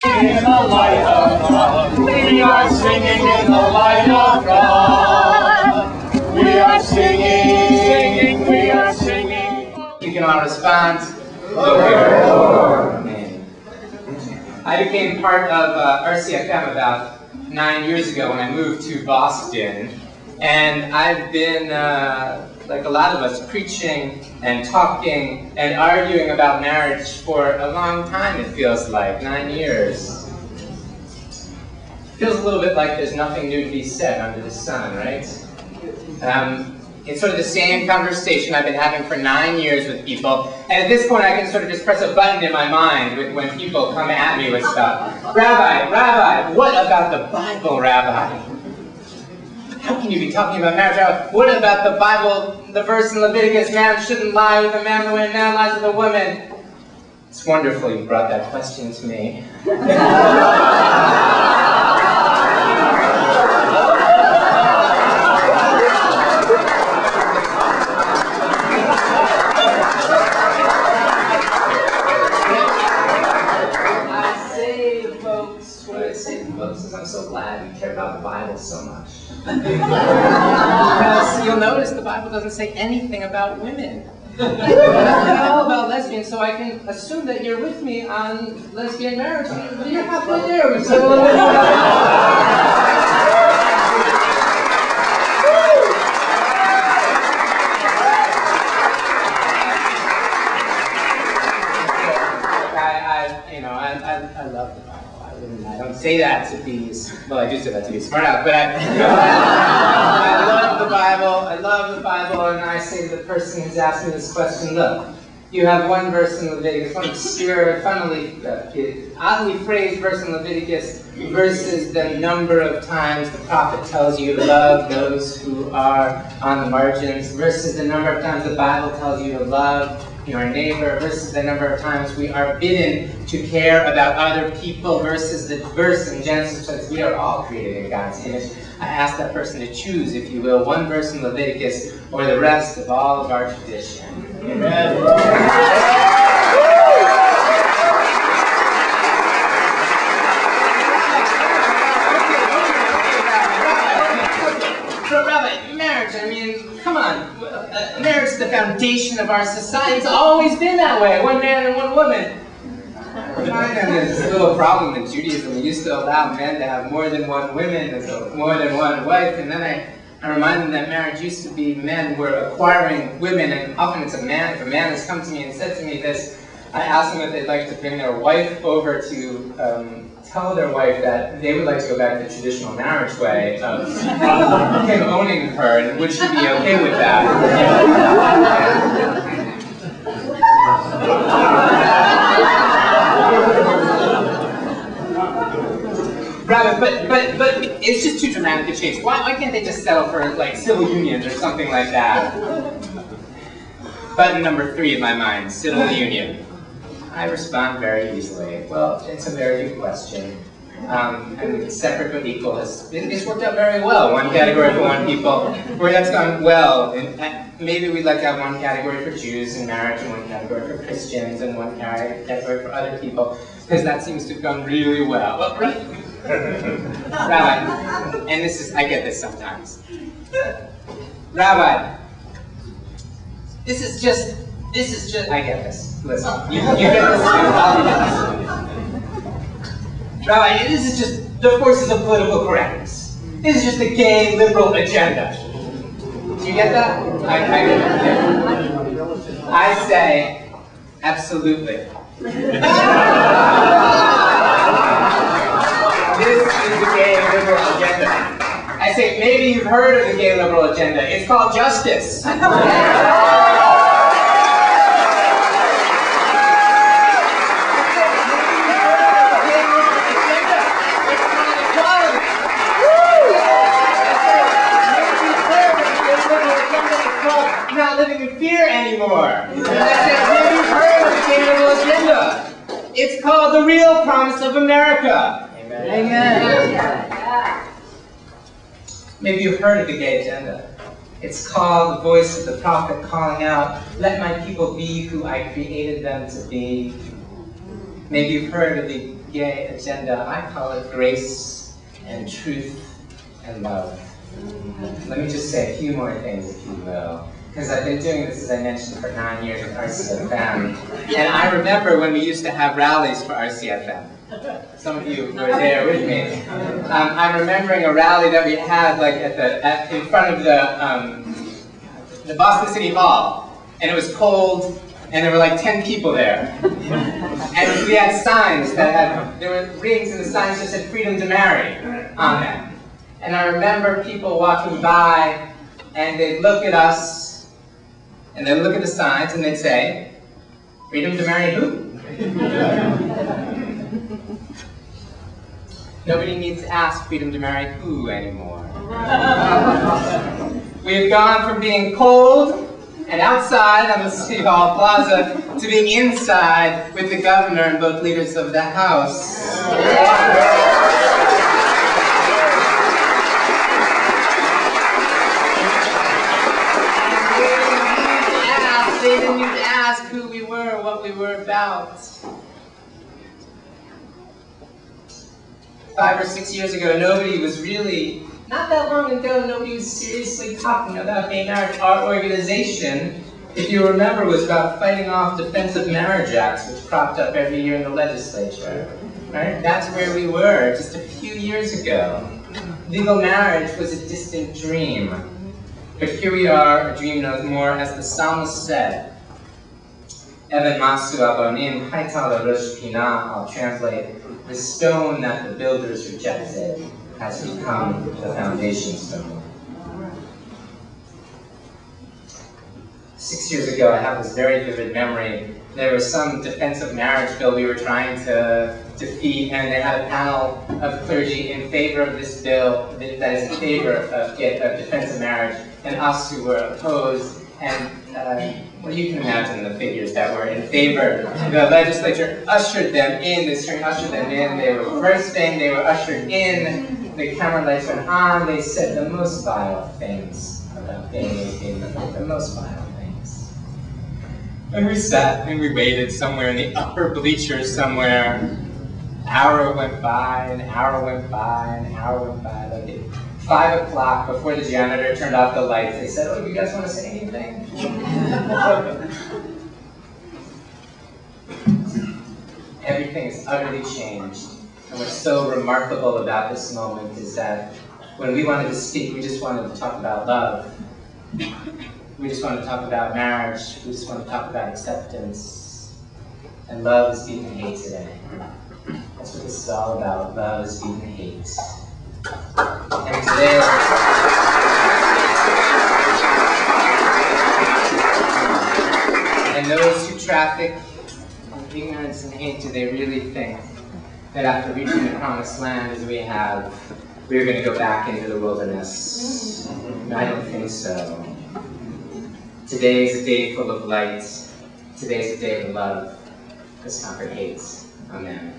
In the light of God, we are singing in the light of God. We are singing, we are singing. You can all respond. Amen. I became part of RCFM about 9 years ago when I moved to Boston, and I've been, like a lot of us, preaching and talking and arguing about marriage for a long time, it feels like, 9 years. Feels a little bit like there's nothing new to be said under the sun, right? It's sort of the same conversation I've been having for 9 years with people, and at this point I can sort of just press a button in my mind when people come at me with stuff. Rabbi, what about the Bible, Rabbi? How can you be talking about marriage? What about the Bible, the verse in Leviticus, man shouldn't lie with a man the way a man lies with a woman? It's wonderful you brought that question to me. What I say to folks is I'm so glad you care about the Bible so much. Because you'll notice the Bible doesn't say anything about women. Nothing at all about lesbians, so I can assume that you're with me on lesbian marriage. You're halfway there. We've said a little bit more. I love the Bible. I don't say that to be, well, I do say that to be smart out, but I love the Bible, and I say to the person who's asked me this question, look, you have one verse in Leviticus, one obscure, oddly phrased verse in Leviticus, versus the number of times the prophet tells you to love those who are on the margins, versus the number of times the Bible tells you to love your neighbor, versus the number of times we are bidden to care about other people, versus the verse in Genesis says we are all created in God's image. I ask that person to choose, if you will, one verse in Leviticus or the rest of all of our tradition. Amen. So, Rabbi, marriage, I mean, come on. Marriage is the foundation of our society. It's always been that way. One man and one woman. There's this little problem in Judaism. We used to allow men to have more than one woman, so more than one wife, and then I remind them that marriage used to be men were acquiring women, and often it's a man. If a man has come to me and said to me this, I ask them if they'd like to bring their wife over to tell their wife that they would like to go back to the traditional marriage way of him owning her, and would she be okay with that? Rabbi, but it's just too dramatic a chase. Why can't they just settle for like civil unions or something like that? Button number 3 in my mind, civil union. I respond very easily. Well, it's a very good question. And separate but equal it's worked out very well. One category for one people, where that's gone well. And maybe we'd like to have one category for Jews in marriage, and one category for Christians, and one category for other people, because that seems to have gone really well. Well, right? Rabbi, and this is, I get this sometimes. Rabbi, this is just, I get this. Listen, you get this too, I'll get this. Rabbi, this is just the forces of political correctness. This is just the gay liberal agenda. Do you get that? I get it. Yeah. I say, absolutely. This is the gay liberal agenda. I say, maybe you've heard of the gay liberal agenda. It's called justice. Not living in fear anymore. And I said, maybe you've heard of the gay liberal agenda. It's called the real promise of America. Amen. Amen. Maybe you've heard of the gay agenda. It's called the voice of the prophet calling out, let my people be who I created them to be. Maybe you've heard of the gay agenda. I call it grace and truth and love. Let me just say a few more things, if you will. Because I've been doing this, as I mentioned, for 9 years at RCFM. And I remember when we used to have rallies for RCFM. Some of you were there with me. I'm remembering a rally that we had like in front of the Boston City Hall. And it was cold, and there were like 10 people there. And we had signs that had, there were rings, and the signs just said "Freedom to Marry" on them. And I remember people walking by, and they'd look at us, and they'd look at the signs, and they'd say, "Freedom to marry who?" Nobody needs to ask freedom to marry who anymore. We've gone from being cold and outside on the City Hall Plaza to being inside with the governor and both leaders of the House. They didn't need to ask who we were, what we were about. 5 or 6 years ago, nobody was really, not that long ago, nobody was seriously talking about gay marriage. Our organization, if you remember, was about fighting off defensive marriage acts, which cropped up every year in the legislature. Right? That's where we were just a few years ago. Legal marriage was a distant dream. But here we are, a dream no more, as the psalmist said. Even masu abonim haitala rosh pinah, I'll translate, the stone that the builders rejected has become the foundation stone. 6 years ago, I have this very vivid memory. There was some defensive marriage bill we were trying to defeat, and they had a panel of clergy in favor of this bill that is in favor of defensive marriage, and us who were opposed. And well, you can imagine the figures that were in favor. The legislature ushered them in, this hearing ushered them in. They were bursting, they were ushered in. The camera lights went on. They said the most vile things about being the most vile things. And we sat and we waited somewhere in the upper bleachers somewhere. An hour went by, an hour went by, an hour went by. Like at 5 o'clock, before the janitor turned off the lights, they said, "Oh, you guys want to say anything?" Everything has utterly changed. And what's so remarkable about this moment is that when we wanted to speak, we just wanted to talk about love. We just wanted to talk about marriage. We just want to talk about acceptance. And love is beating hate today. That's what this is all about. Love is beating hate. And today, and those who traffic in ignorance and hate, do they really think that after reaching the promised land as we have, we're going to go back into the wilderness? I don't think so. Today is a day full of light. Today is a day of love. Let's conquer hate. Amen.